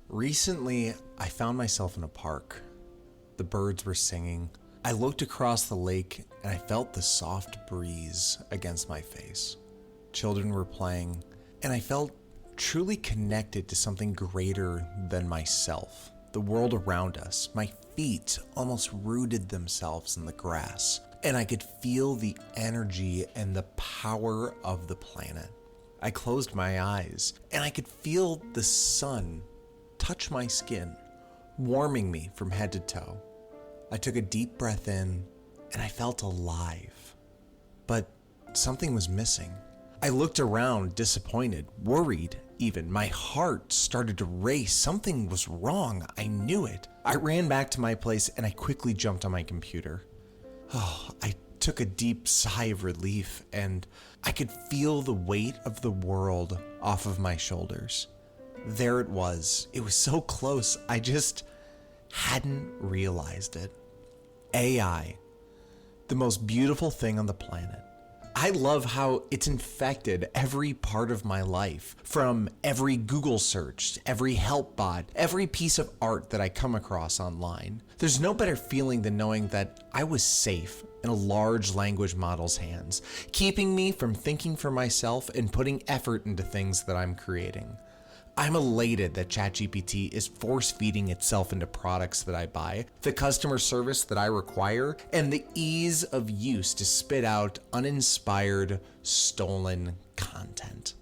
Recently, I found myself in a park. The birds were singing. I looked across the lake and I felt the soft breeze against my face. Children were playing, and I felt truly connected to something greater than myself. The world around us, my feet almost rooted themselves in the grass, and I could feel the energy and the power of the planet. I closed my eyes, and I could feel the sun touch my skin, warming me from head to toe. I took a deep breath in, and I felt alive. But something was missing. I looked around, disappointed, worried even. My heart started to race. Something was wrong. I knew it. I ran back to my place, and I quickly jumped on my computer. I took a deep sigh of relief, and I could feel the weight of the world off of my shoulders. There it was. It was so close. I just hadn't realized it. AI, the most beautiful thing on the planet. I love how it's infected every part of my life, from every Google search, every help bot, every piece of art that I come across online. There's no better feeling than knowing that I was safe in a large language model's hands, keeping me from thinking for myself and putting effort into things that I'm creating. I'm elated that ChatGPT is force-feeding itself into products that I buy, the customer service that I require, and the ease of use to spit out uninspired, stolen content.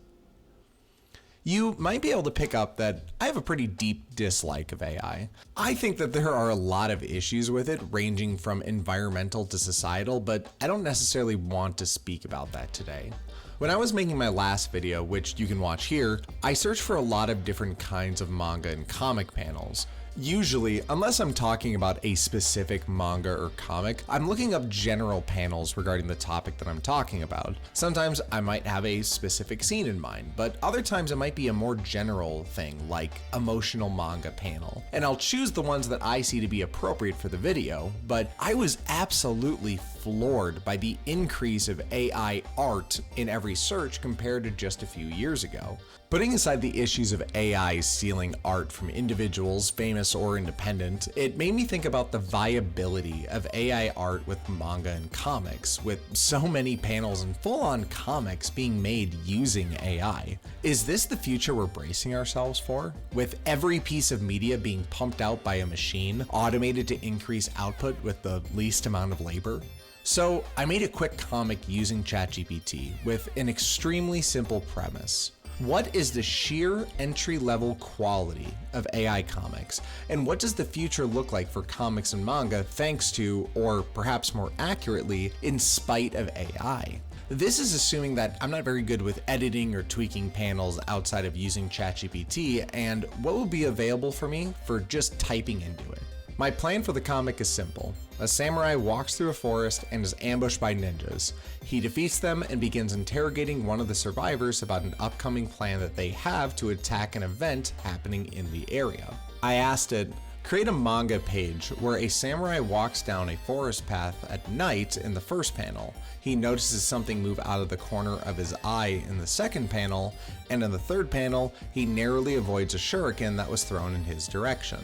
You might be able to pick up that I have a pretty deep dislike of AI. I think that there are a lot of issues with it, ranging from environmental to societal, but I don't necessarily want to speak about that today. When I was making my last video, which you can watch here, I searched for a lot of different kinds of manga and comic panels. Usually, unless I'm talking about a specific manga or comic, I'm looking up general panels regarding the topic that I'm talking about. Sometimes I might have a specific scene in mind, but other times it might be a more general thing like emotional manga panel. And I'll choose the ones that I see to be appropriate for the video, but I was absolutely floored by the increase of AI art in every search compared to just a few years ago. Putting aside the issues of AI stealing art from individuals, famous or independent, it made me think about the viability of AI art with manga and comics, with so many panels and full-on comics being made using AI. Is this the future we're bracing ourselves for? With every piece of media being pumped out by a machine, automated to increase output with the least amount of labor? So I made a quick comic using ChatGPT with an extremely simple premise. What is the sheer entry-level quality of AI comics? And what does the future look like for comics and manga thanks to, or perhaps more accurately, in spite of AI? This is assuming that I'm not very good with editing or tweaking panels outside of using ChatGPT, and what will be available for me for just typing into it. My plan for the comic is simple. A samurai walks through a forest and is ambushed by ninjas. He defeats them and begins interrogating one of the survivors about an upcoming plan that they have to attack an event happening in the area. I asked it, create a manga page where a samurai walks down a forest path at night in the first panel. He notices something move out of the corner of his eye in the second panel, and in the third panel, he narrowly avoids a shuriken that was thrown in his direction.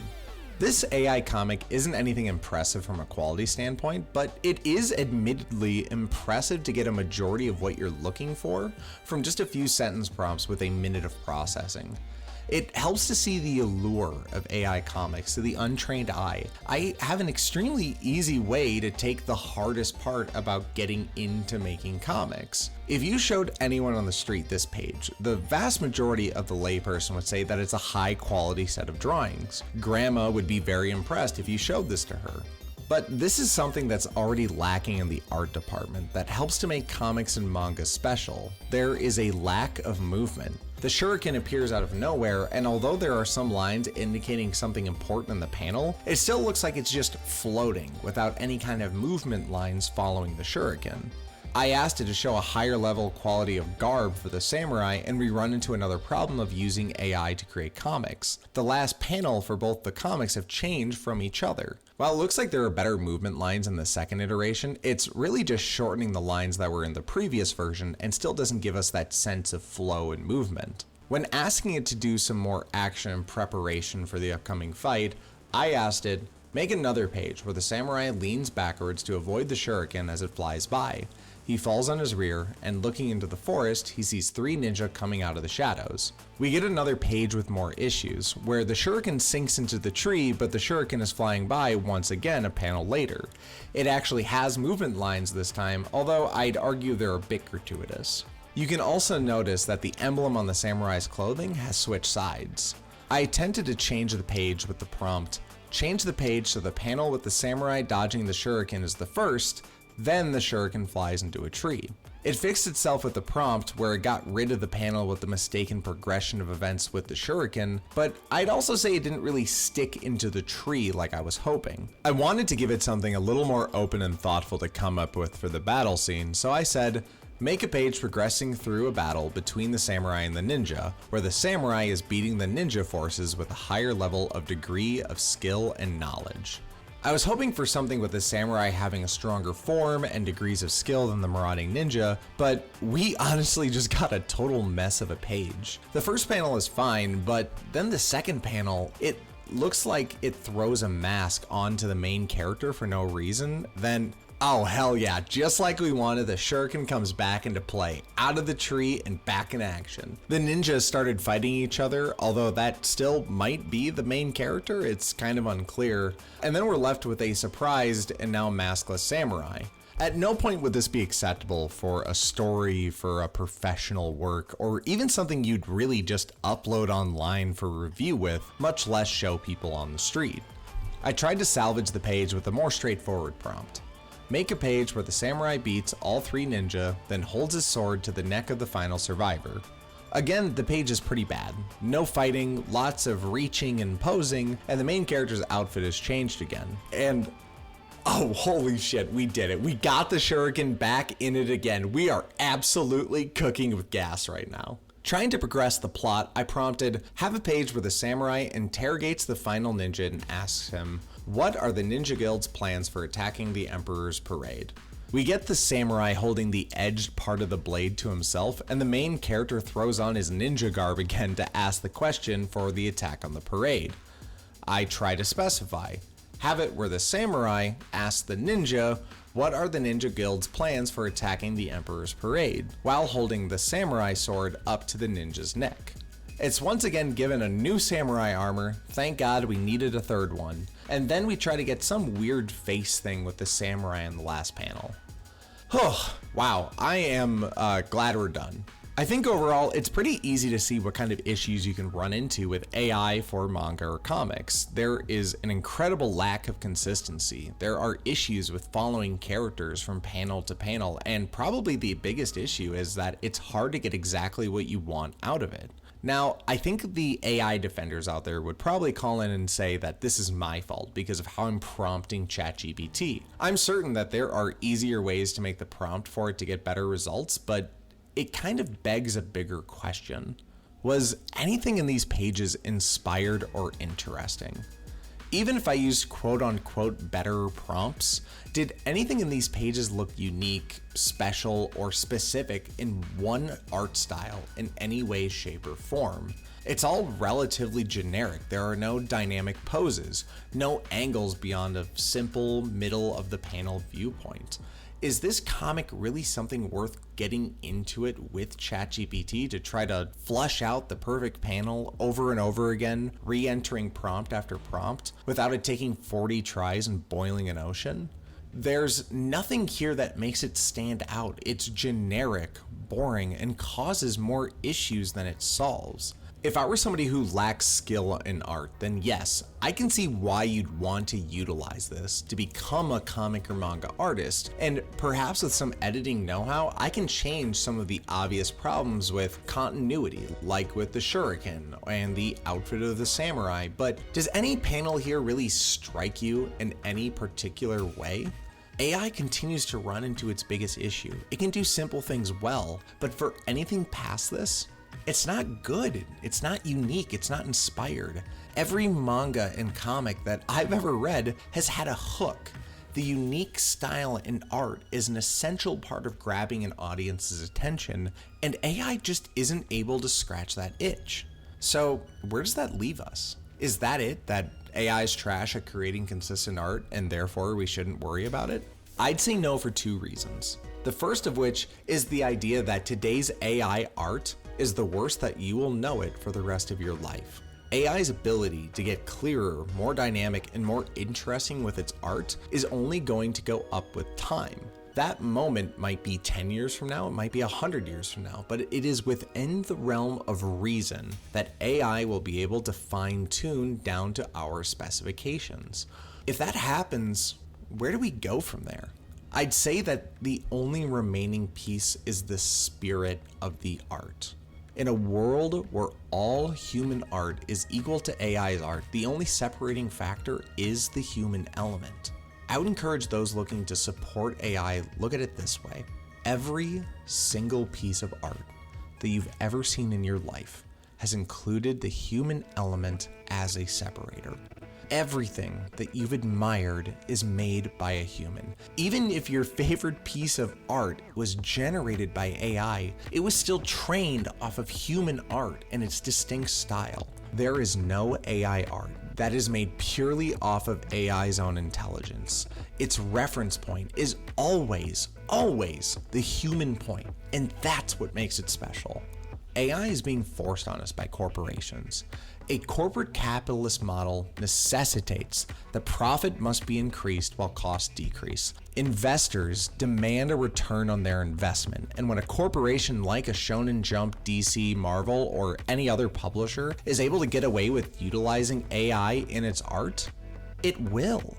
This AI comic isn't anything impressive from a quality standpoint, but it is admittedly impressive to get a majority of what you're looking for from just a few sentence prompts with a minute of processing. It helps to see the allure of AI comics to the untrained eye. I have an extremely easy way to take the hardest part about getting into making comics. If you showed anyone on the street this page, the vast majority of the layperson would say that it's a high quality set of drawings. Grandma would be very impressed if you showed this to her. But this is something that's already lacking in the art department that helps to make comics and manga special. There is a lack of movement. The shuriken appears out of nowhere, and although there are some lines indicating something important in the panel, it still looks like it's just floating without any kind of movement lines following the shuriken. I asked it to show a higher level quality of garb for the samurai, and we run into another problem of using AI to create comics. The last panel for both the comics have changed from each other. While it looks like there are better movement lines in the second iteration, it's really just shortening the lines that were in the previous version and still doesn't give us that sense of flow and movement. When asking it to do some more action and preparation for the upcoming fight, I asked it, make another page where the samurai leans backwards to avoid the shuriken as it flies by. He falls on his rear, and looking into the forest, he sees 3 ninja coming out of the shadows. We get another page with more issues, where the shuriken sinks into the tree, but the shuriken is flying by once again a panel later. It actually has movement lines this time, although I'd argue they're a bit gratuitous. You can also notice that the emblem on the samurai's clothing has switched sides. I attempted to change the page with the prompt, change the page so the panel with the samurai dodging the shuriken is the first, then the shuriken flies into a tree. It fixed itself with the prompt where it got rid of the panel with the mistaken progression of events with the shuriken, but I'd also say it didn't really stick into the tree like I was hoping. I wanted to give it something a little more open and thoughtful to come up with for the battle scene, so I said, make a page progressing through a battle between the samurai and the ninja, where the samurai is beating the ninja forces with a higher level of degree of skill and knowledge. I was hoping for something with the samurai having a stronger form and degrees of skill than the marauding ninja, but we honestly just got a total mess of a page. The first panel is fine, but then the second panel, it looks like it throws a mask onto the main character for no reason, then oh hell yeah, just like we wanted, the shuriken comes back into play, out of the tree and back in action. The ninjas started fighting each other, although that still might be the main character, it's kind of unclear. And then we're left with a surprised and now maskless samurai. At no point would this be acceptable for a story, for a professional work, or even something you'd really just upload online for review with, much less show people on the street. I tried to salvage the page with a more straightforward prompt. Make a page where the samurai beats all 3 ninja, then holds his sword to the neck of the final survivor. Again, the page is pretty bad. No fighting, lots of reaching and posing, and the main character's outfit has changed again. And oh, holy shit, we did it. We got the shuriken back in it again. We are absolutely cooking with gas right now. Trying to progress the plot, I prompted, have a page where the samurai interrogates the final ninja and asks him, what are the ninja guild's plans for attacking the emperor's parade? We get the samurai holding the edged part of the blade to himself, and the main character throws on his ninja garb again to ask the question for the attack on the parade. I try to specify, have it where the samurai asks the ninja, what are the ninja guild's plans for attacking the emperor's parade, while holding the samurai sword up to the ninja's neck. It's once again given a new samurai armor, thank God we needed a third one, and then we try to get some weird face thing with the samurai in the last panel. Oh, wow, I am glad we're done. I think overall, it's pretty easy to see what kind of issues you can run into with AI for manga or comics. There is an incredible lack of consistency. There are issues with following characters from panel to panel, and probably the biggest issue is that it's hard to get exactly what you want out of it. Now, I think the AI defenders out there would probably call in and say that this is my fault because of how I'm prompting ChatGPT. I'm certain that there are easier ways to make the prompt for it to get better results, but it kind of begs a bigger question. Was anything in these pages inspired or interesting? Even if I used quote-unquote better prompts, did anything in these pages look unique, special, or specific in one art style in any way, shape, or form? It's all relatively generic. There are no dynamic poses, no angles beyond a simple middle of the panel viewpoint. Is this comic really something worth getting into it with ChatGPT to try to flush out the perfect panel over and over again, re-entering prompt after prompt, without it taking 40 tries and boiling an ocean? There's nothing here that makes it stand out. It's generic, boring, and causes more issues than it solves. If I were somebody who lacks skill in art, then yes, I can see why you'd want to utilize this to become a comic or manga artist, and perhaps with some editing know-how, I can change some of the obvious problems with continuity, like with the shuriken and the outfit of the samurai, but does any panel here really strike you in any particular way? AI continues to run into its biggest issue. It can do simple things well, but for anything past this, it's not good, it's not unique, it's not inspired. Every manga and comic that I've ever read has had a hook. The unique style in art is an essential part of grabbing an audience's attention, and AI just isn't able to scratch that itch. So where does that leave us? Is that it? That AI is trash at creating consistent art and therefore we shouldn't worry about it? I'd say no for two reasons. The first of which is the idea that today's AI art is the worst that you will know it for the rest of your life. AI's ability to get clearer, more dynamic, and more interesting with its art is only going to go up with time. That moment might be 10 years from now, it might be 100 years from now, but it is within the realm of reason that AI will be able to fine-tune down to our specifications. If that happens, where do we go from there? I'd say that the only remaining piece is the spirit of the art. In a world where all human art is equal to AI's art, the only separating factor is the human element. I would encourage those looking to support AI, look at it this way. Every single piece of art that you've ever seen in your life has included the human element as a separator. Everything that you've admired is made by a human. Even if your favorite piece of art was generated by AI, it was still trained off of human art and its distinct style. There is no AI art that is made purely off of AI's own intelligence. Its reference point is always the human point, and that's what makes it special. AI is being forced on us by corporations. A corporate capitalist model necessitates that profit must be increased while costs decrease. Investors demand a return on their investment, and when a corporation like a Shonen Jump, DC, Marvel, or any other publisher is able to get away with utilizing AI in its art, it will.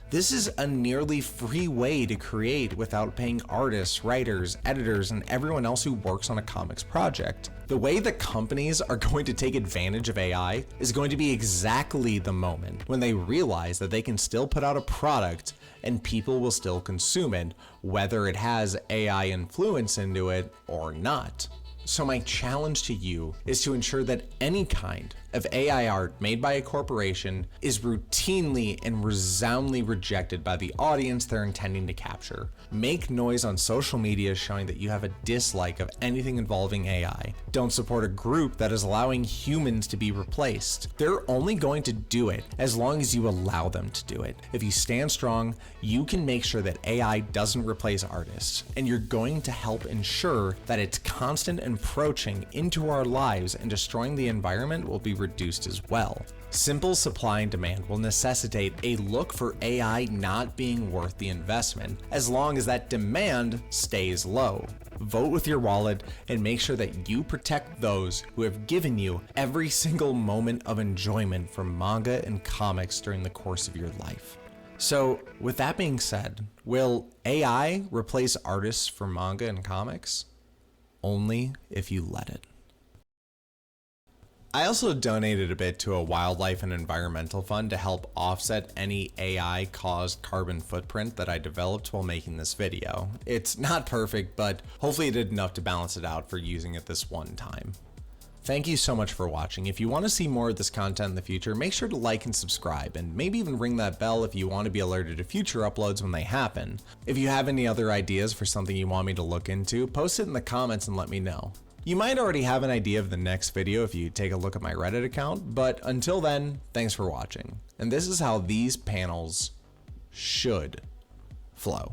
This is a nearly free way to create without paying artists, writers, editors, and everyone else who works on a comics project. The way that companies are going to take advantage of AI is going to be exactly the moment when they realize that they can still put out a product and people will still consume it, whether it has AI influence into it or not. So my challenge to you is to ensure that any kind of AI art made by a corporation is routinely and resoundingly rejected by the audience they're intending to capture. Make noise on social media showing that you have a dislike of anything involving AI. Don't support a group that is allowing humans to be replaced. They're only going to do it as long as you allow them to do it. If you stand strong, you can make sure that AI doesn't replace artists, and you're going to help ensure that its constant encroaching into our lives and destroying the environment will be reduced as well. Simple supply and demand will necessitate a look for AI not being worth the investment as long as that demand stays low. Vote with your wallet and make sure that you protect those who have given you every single moment of enjoyment from manga and comics during the course of your life. So with that being said, will AI replace artists for manga and comics? Only if you let it. I also donated a bit to a wildlife and environmental fund to help offset any AI-caused carbon footprint that I developed while making this video. It's not perfect, but hopefully it did enough to balance it out for using it this one time. Thank you so much for watching. If you want to see more of this content in the future, make sure to like and subscribe, and maybe even ring that bell if you want to be alerted to future uploads when they happen. If you have any other ideas for something you want me to look into, post it in the comments and let me know. You might already have an idea of the next video if you take a look at my Reddit account, but until then, thanks for watching. And this is how these panels should flow.